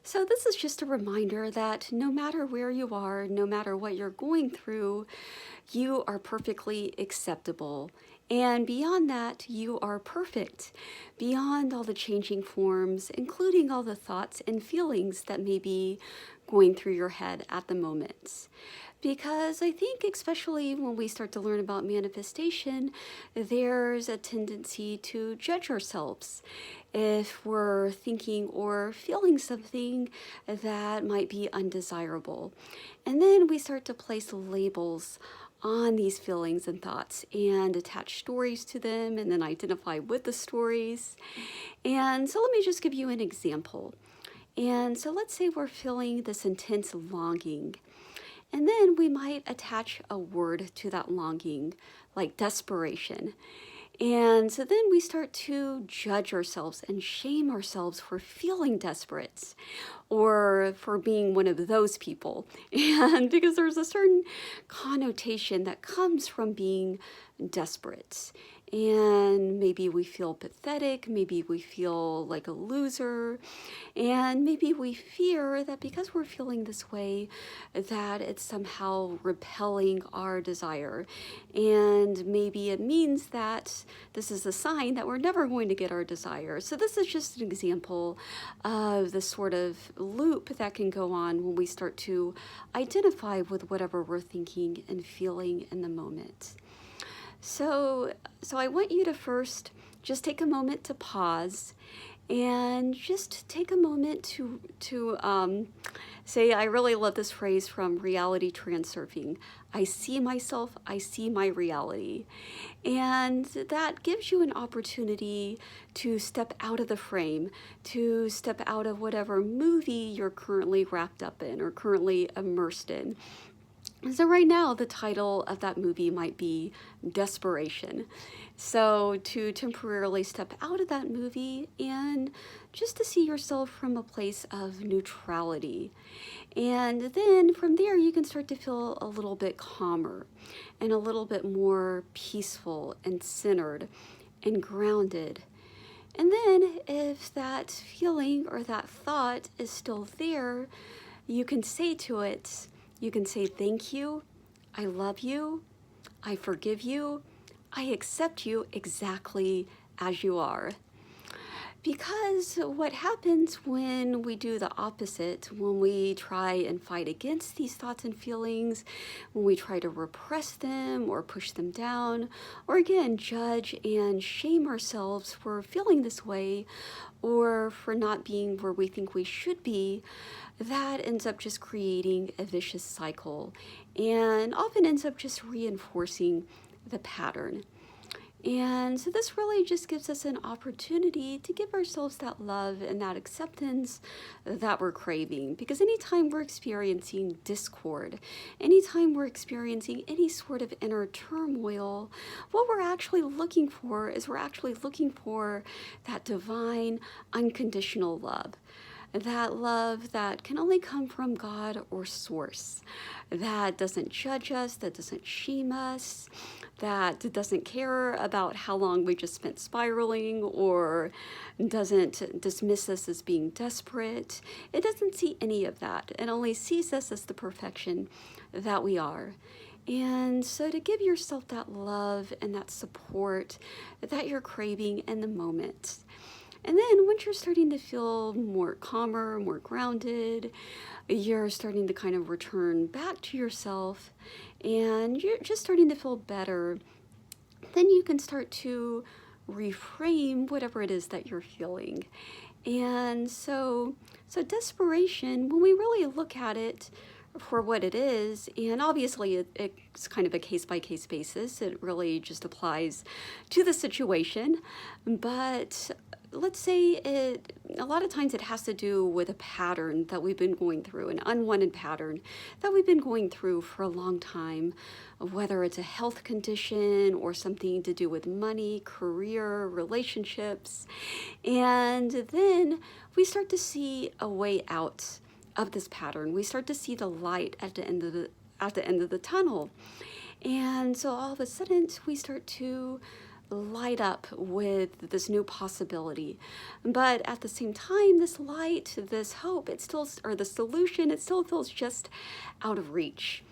So, this is just a reminder that no matter where you are, no matter what you're going through, you are perfectly acceptable. And beyond that, you are perfect. Beyond all the changing forms, including all the thoughts and feelings that may be going through your head at the moment. Because I think, especially when we start to learn about manifestation, there's a tendency to judge ourselves if we're thinking or feeling something that might be undesirable. And then we start to place labels on these feelings and thoughts and attach stories to them and then identify with the stories. And so let me just give you an example. And so let's say we're feeling this intense longing. And then we might attach a word to that longing, like desperation. And so then we start to judge ourselves and shame ourselves for feeling desperate or for being one of those people. And because there's a certain connotation that comes from being desperate. And maybe we feel pathetic, maybe we feel like a loser, and maybe we fear that because we're feeling this way, that it's somehow repelling our desire. And maybe it means that this is a sign that we're never going to get our desire. So this is just an example of the sort of loop that can go on when we start to identify with whatever we're thinking and feeling in the moment. So I want you to first just take a moment to pause and just take a moment to say, I really love this phrase from reality transurfing. I see myself, I see my reality. And that gives you an opportunity to step out of the frame, to step out of whatever movie you're currently wrapped up in or currently immersed in. So right now, the title of that movie might be Desperation. So to temporarily step out of that movie and just to see yourself from a place of neutrality. And then from there, you can start to feel a little bit calmer and a little bit more peaceful and centered and grounded. And then if that feeling or that thought is still there, you can say to it, you can say, thank you, I love you, I forgive you, I accept you exactly as you are. Because what happens when we do the opposite, when we try and fight against these thoughts and feelings, when we try to repress them or push them down, or again, judge and shame ourselves for feeling this way or for not being where we think we should be, that ends up just creating a vicious cycle and often ends up just reinforcing the pattern. And so this really just gives us an opportunity to give ourselves that love and that acceptance that we're craving. Because anytime we're experiencing discord, anytime we're experiencing any sort of inner turmoil, what we're actually looking for is we're actually looking for that divine, unconditional love. That love that can only come from God or Source, that doesn't judge us, that doesn't shame us, that doesn't care about how long we just spent spiraling or doesn't dismiss us as being desperate. It doesn't see any of that. It only sees us as the perfection that we are. And so to give yourself that love and that support that you're craving in the moment. And then once you're starting to feel more calmer, more grounded, you're starting to kind of return back to yourself and you're just starting to feel better, then you can start to reframe whatever it is that you're feeling. And so desperation, when we really look at it for what it is, and obviously it's kind of a case-by-case basis, it really just applies to the situation, but let's say a lot of times it has to do with a pattern that we've been going through, an unwanted pattern that we've been going through for a long time, whether it's a health condition or something to do with money, career, relationships. And then we start to see a way out of this pattern. We start to see the light at the end of the tunnel. And so all of a sudden we start to light up with this new possibility. But at the same time, this light, this hope, or the solution, it still feels just out of reach.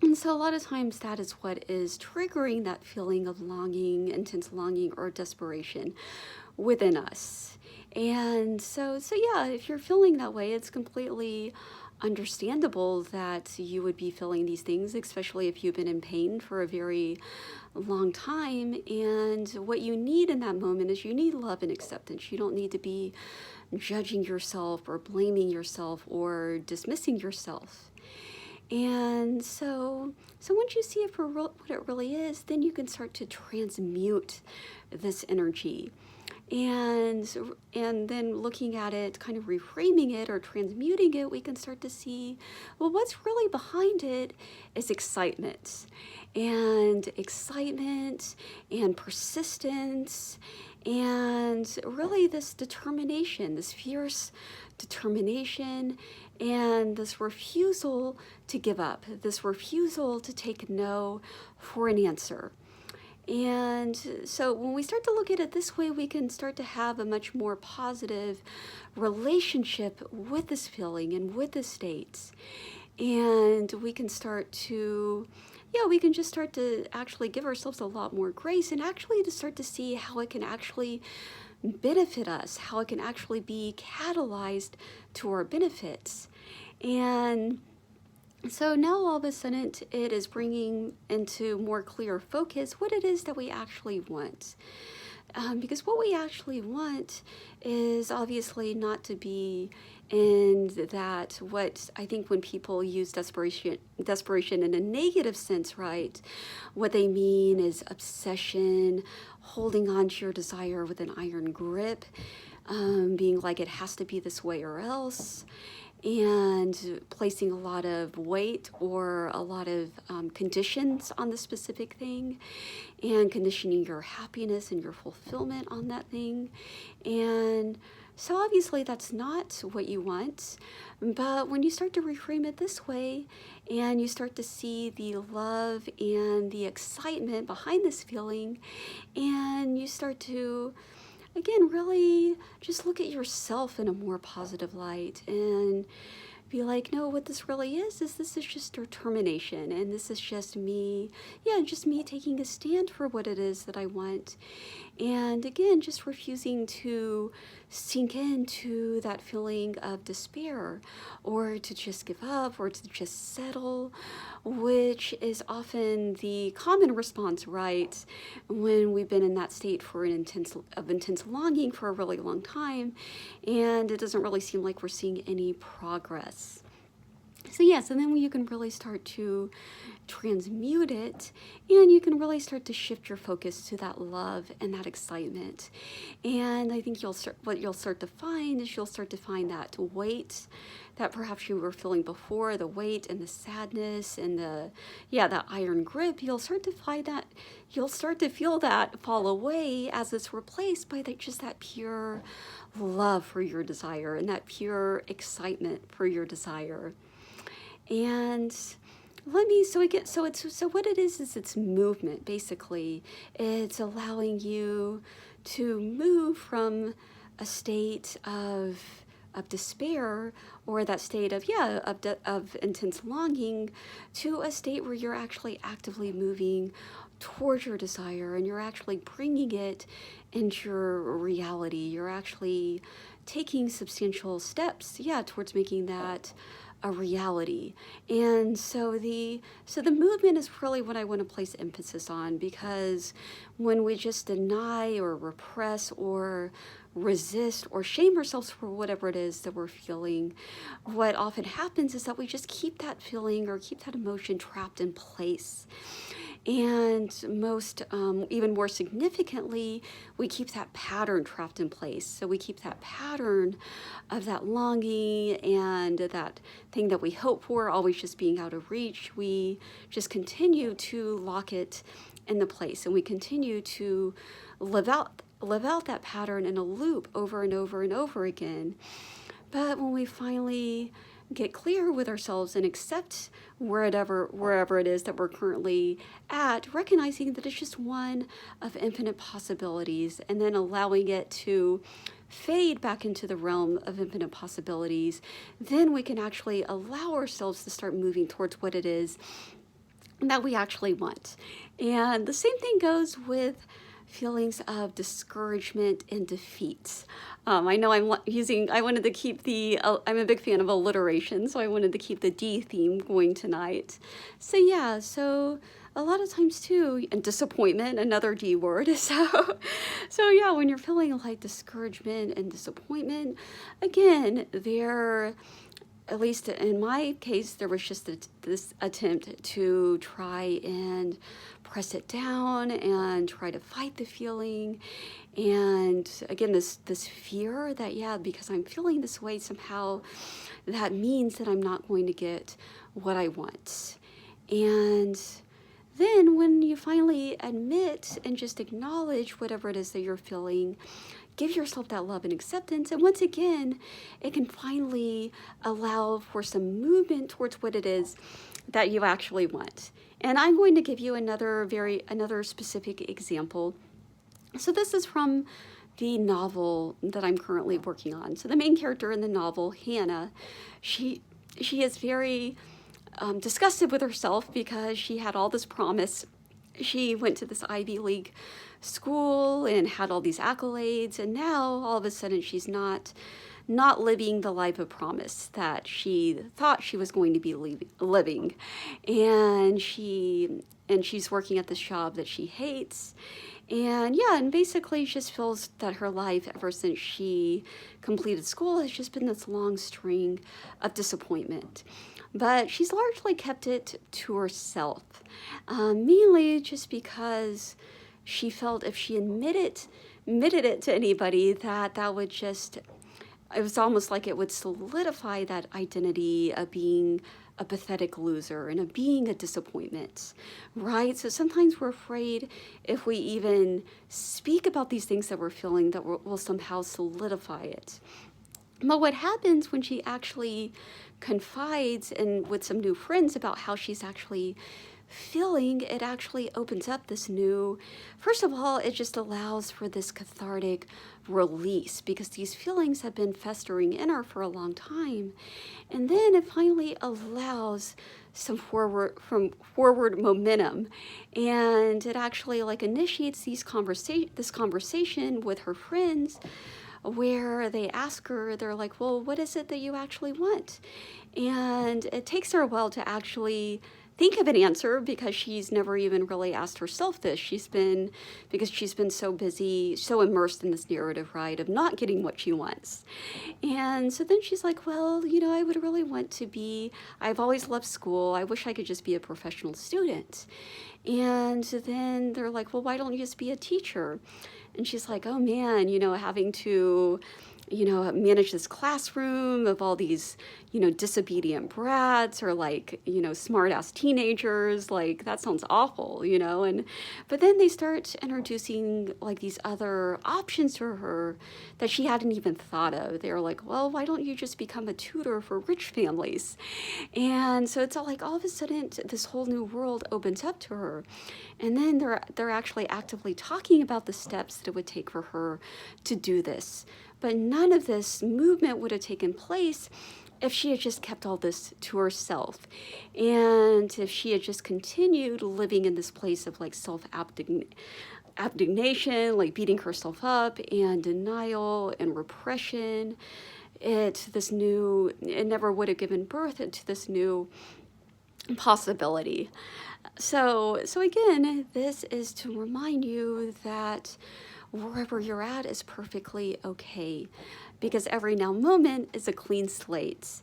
And so a lot of times that is what is triggering that feeling of longing, intense longing, or desperation within us. And so yeah, if you're feeling that way, it's completely understandable that you would be feeling these things, especially if you've been in pain for a very long time. And what you need in that moment is you need love and acceptance. You don't need to be judging yourself or blaming yourself or dismissing yourself. And so once you see it for what it really is, then you can start to transmute this energy. And then looking at it, kind of reframing it or transmuting it, we can start to see, well, what's really behind it is excitement and persistence, and really this determination, this fierce determination, and this refusal to give up, this refusal to take no for an answer. And so when we start to look at it this way, we can start to have a much more positive relationship with this feeling and with the states. And we can start to, we can just start to actually give ourselves a lot more grace, and actually to start to see how it can actually benefit us, how it can actually be catalyzed to our benefits. And so now all of a sudden it is bringing into more clear focus what it is that we actually want. Because what we actually want is obviously not to be in that, what I think when people use desperation in a negative sense, right? What they mean is obsession, holding on to your desire with an iron grip, being like it has to be this way or else, and placing a lot of weight or a lot of conditions on the specific thing, and conditioning your happiness and your fulfillment on that thing. And so obviously that's not what you want. But when you start to reframe it this way, and you start to see the love and the excitement behind this feeling, and you start to, again, really just look at yourself in a more positive light and be like, no, what this really is this is just determination, and this is just me, just me taking a stand for what it is that I want. And again, just refusing to sink into that feeling of despair, or to just give up, or to just settle, which is often the common response, right, when we've been in that state for intense longing for a really long time, and it doesn't really seem like we're seeing any progress. So then you can really start to transmute it, and you can really start to shift your focus to that love and that excitement. And I think what you'll start to find is that weight that perhaps you were feeling before, the weight and the sadness and that iron grip. You'll start to feel that fall away as it's replaced by that pure love for your desire and that pure excitement for your desire. And what it is it's movement. Basically, it's allowing you to move from a state of despair, or that state of intense longing, to a state where you're actually actively moving towards your desire, and you're actually bringing it into your reality. You're actually taking substantial steps, towards making that a reality. And so the movement is really what I want to place emphasis on, because when we just deny or repress or resist or shame ourselves for whatever it is that we're feeling, what often happens is that we just keep that feeling or keep that emotion trapped in place. And even more significantly, we keep that pattern trapped in place. So we keep that pattern of that longing and that thing that we hope for always just being out of reach. We just continue to lock it in the place, and we continue to live out that pattern in a loop over and over and over again. But when we finally get clear with ourselves and accept wherever it is that we're currently at, recognizing that it's just one of infinite possibilities, and then allowing it to fade back into the realm of infinite possibilities, then we can actually allow ourselves to start moving towards what it is that we actually want. And the same thing goes with feelings of discouragement and defeat. I know I wanted to keep I'm a big fan of alliteration, so I wanted to keep the D theme going tonight. So yeah, so a lot of times too, and disappointment, another D word. So yeah, when you're feeling like discouragement and disappointment, again, at least in my case, there was just this attempt to try and press it down and try to fight the feeling. And again, this fear that, yeah, because I'm feeling this way, somehow that means that I'm not going to get what I want. And then when you finally admit and just acknowledge whatever it is that you're feeling, give yourself that love and acceptance. And once again, it can finally allow for some movement towards what it is that you actually want. And I'm going to give you another specific example. So this is from the novel that I'm currently working on. So the main character in the novel, Hannah, she is very disgusted with herself because she had all this promise. She went to this Ivy League school and had all these accolades, and now all of a sudden she's not living the life of promise that she thought she was going to be living. And she's working at this job that she hates. And yeah, and basically she just feels that her life ever since she completed school has just been this long string of disappointment. But she's largely kept it to herself, mainly just because she felt if she admitted it to anybody, that would just, it was almost like it would solidify that identity of being a pathetic loser and of being a disappointment, right? So sometimes we're afraid if we even speak about these things that we're feeling, that we'll somehow solidify it. But what happens when she actually confides and with some new friends about how she's actually feeling, it actually opens up this new, first of all, it just allows for this cathartic release because these feelings have been festering in her for a long time. And then it finally allows some forward momentum, and it actually like initiates this conversation with her friends, where they ask her, they're like, well, what is it that you actually want? And it takes her a while to actually think of an answer because she's never even really asked herself this. Because she's been so busy, so immersed in this narrative, right, of not getting what she wants. And so then she's like, well, I would really want to be, I've always loved school. I wish I could just be a professional student. And then they're like, well, why don't you just be a teacher? And she's like, oh man, having to, manage this classroom of all these, disobedient brats or like, smart ass teenagers, like that sounds awful, but then they start introducing like these other options to her that she hadn't even thought of. They're like, well, why don't you just become a tutor for rich families? And so it's all of a sudden this whole new world opens up to her. And then they're actually actively talking about the steps that it would take for her to do this. But none of this movement would have taken place if she had just kept all this to herself. And if she had just continued living in this place of like self-abnegation, like beating herself up, and denial and repression, it never would have given birth to this new possibility. So again, this is to remind you that wherever you're at is perfectly okay, because every now moment is a clean slate.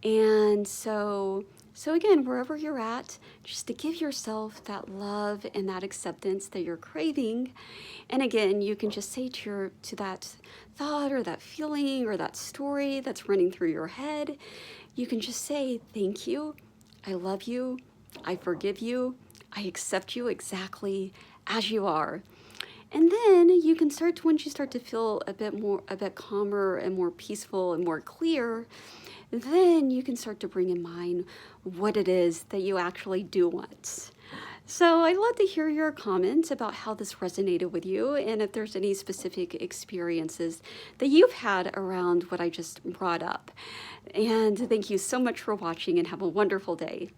And so again, wherever you're at, just to give yourself that love and that acceptance that you're craving. And again, you can just say to that thought or that feeling or that story that's running through your head, you can just say, thank you, I love you, I forgive you, I accept you exactly as you are. And then you can once you start to feel a bit calmer and more peaceful and more clear, then you can start to bring in mind what it is that you actually do want. So I'd love to hear your comments about how this resonated with you, and if there's any specific experiences that you've had around what I just brought up. And thank you so much for watching, and have a wonderful day.